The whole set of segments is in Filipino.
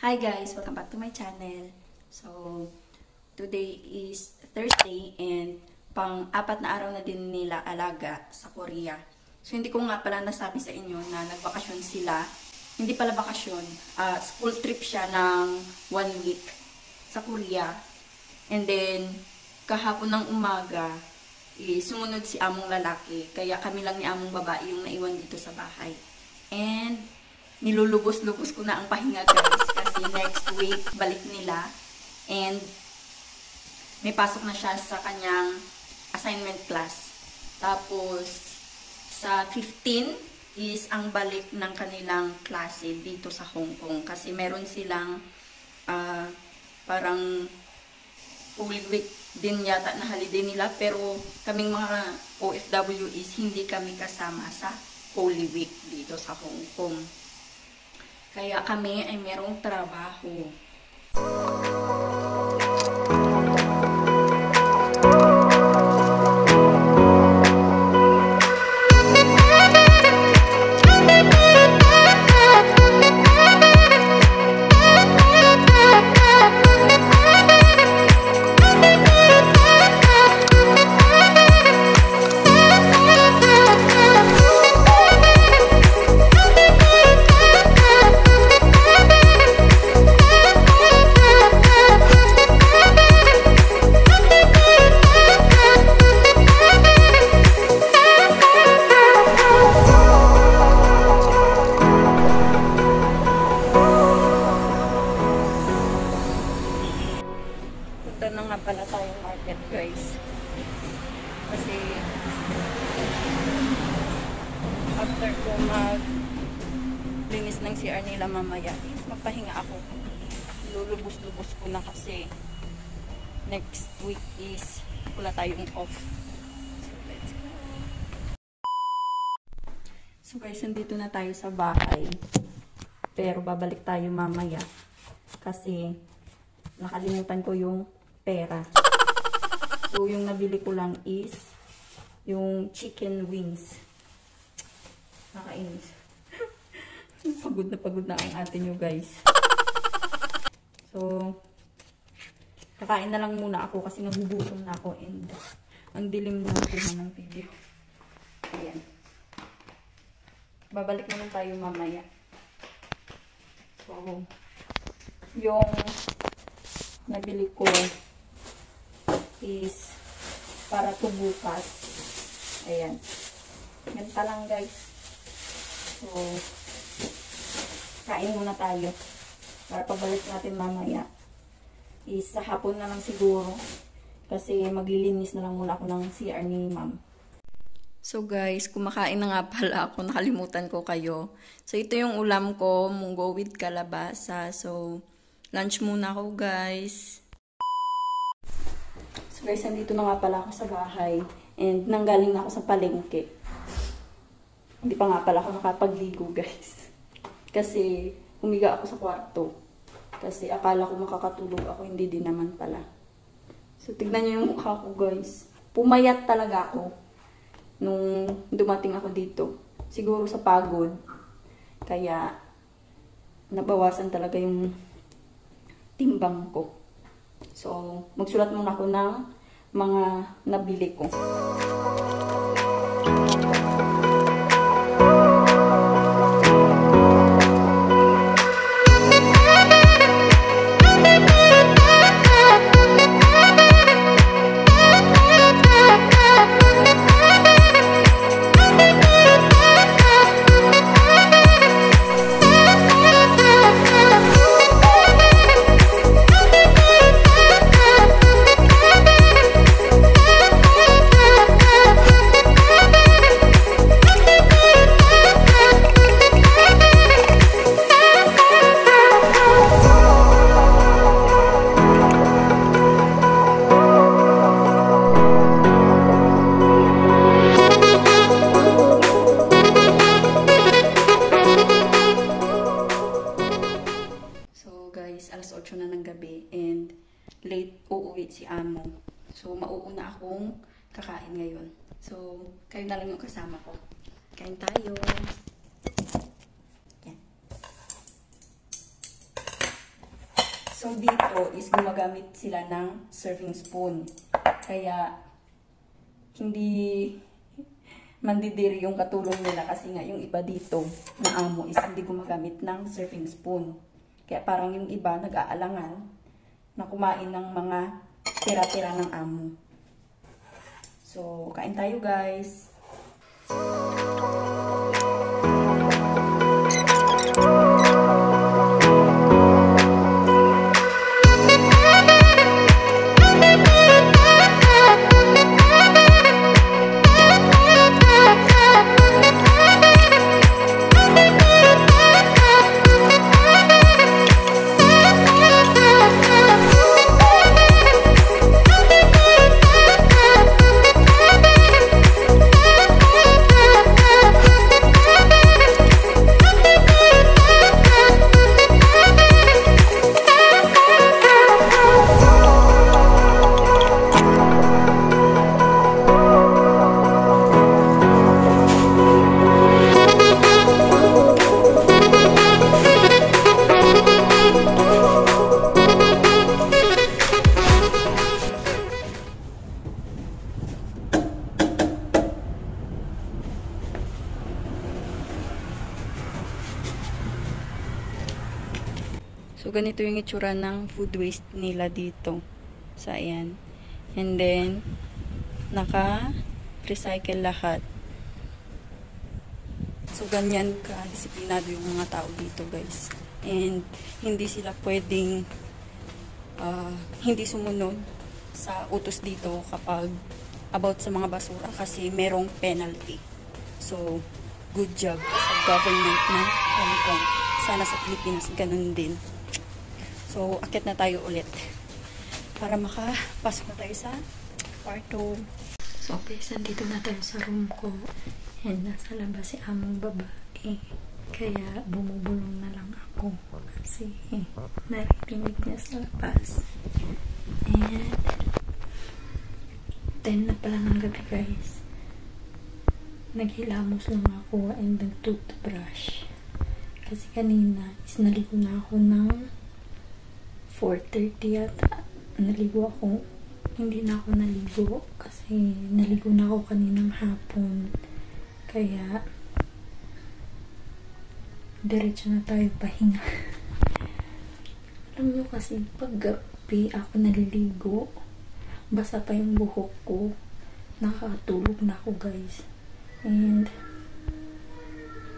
Hi guys! Welcome back to my channel. So, today is Thursday and pang-apat na araw na din nila alaga sa Korea. So, hindi ko nga pala nasabi sa inyo na nagbakasyon sila. Hindi pala bakasyon. School trip siya ng 1 week sa Korea. And then, kahapon ng umaga, sumunod si among lalaki. Kaya kami lang ni among babae yung naiwan dito sa bahay. And, nilulubos-lubos ko na ang pahinga guys. Kasi next week, balik nila. And, may pasok na siya sa kanyang assignment class. Tapos, sa 15 is ang balik ng kanilang klase dito sa Hong Kong. Kasi meron silang parang Holy Week din yata na holiday nila. Pero kaming mga OFW is hindi kami kasama sa Holy Week dito sa Hong Kong. Kaya kami ay merong trabaho. Na nga pala tayong market guys kasi after ko maglinis ng CR nila mamaya is magpahinga ako. Lulubos-lubos ko na kasi next week is wala tayong off. So let's go. So guys, nandito na tayo sa bahay pero babalik tayo mamaya kasi nakalimutan ko yung pera. So, yung nabili ko lang is yung chicken wings. Nakainis. Pagod na ang ate nyo, guys. So, kakain na lang muna ako kasi nagugutom na ako and ang dilim na ng video. Ayan. Babalik naman tayo mamaya. So, yung nabili ko is para to bukas. Ayan. Ganta lang guys. So, kain muna tayo. Para pabalik natin mamaya. Is sa hapon na lang siguro. Kasi maglilinis na lang muna ako ng CR ni ma'am. So guys, kumakain na nga pala ako. Nakalimutan ko kayo. So ito yung ulam ko. Munggo with kalabasa. So, lunch muna ako guys. So guys, nandito na nga pala ako sa bahay. And nanggaling na ako sa palengke. Hindi pa nga pala ako nakapagligo guys. Kasi humiga ako sa kwarto. Kasi akala ko makakatulog ako. Hindi din naman pala. So tignan nyo yung mukha ko guys. Pumayat talaga ako. Nung dumating ako dito. Siguro sa pagod. Kaya nabawasan talaga yung timbang ko. So, magsulat muna ako ng mga nabili ko. Alas 8 na ng gabi and late uuwi si amo. So, mauuna akong kakain ngayon. So, kayo na lang yung kasama ko. Kain tayo. Yan. So, dito is gumagamit sila ng serving spoon. Kaya, hindi mandidiri yung katulong nila kasi nga yung iba dito na amo is hindi gumagamit ng serving spoon. Kaya parang yung iba nag-aalangan na kumain ng mga tira-tira ng amo. So, kain tayo guys. So, ganito yung itsura ng food waste nila dito. So, ayan. And then, naka-recycle lahat. So, ganyan ka-disiplinado yung mga tao dito, guys. And, hindi sila pwedeng hindi sumunod sa utos dito kapag about sa mga basura kasi merong penalty. So, good job sa government ng Hong Kong. Sana sa Pilipinas, ganun din. So, akit na tayo ulit para makapasok na tayo sa kwarto. So, guys, nandito na tayo sa room ko. And nasa labas si among babae. Kaya, bumubulong na lang ako. Kasi, narinig niya sa labas. And, 10 na pala ng gabi, guys. Naghilamos lang ako and nag-toothbrush. Kasi kanina, is naligo na ako ng 4:30 yata. Naligo ako. Hindi na ako naligo kasi naligo na ako kaninang hapon. Kaya diretso na tayo pahinga. Alam nyo kasi pag gabi ako naliligo, basa pa yung buhok ko. Nakakatulog na ako guys. And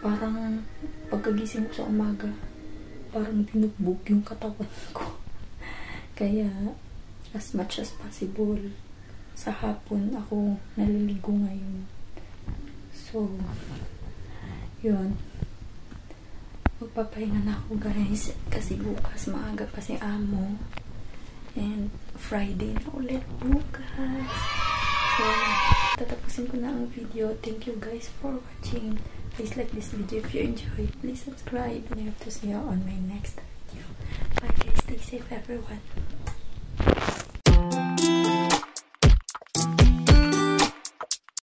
parang pagkagising ko sa umaga, parang binugbog yung katawan ko. Kaya, as much as possible, sa hapon ako naliligo ngayon. So, yun. Magpapahinga na ako guys. Kasi bukas maaga pa si amo. And Friday na ulit bukas. So, tatapusin ko na ang video. Thank you guys for watching. Please like this video if you enjoyed. Please subscribe and I hope to see you on my next video. Bye guys. Stay safe everyone.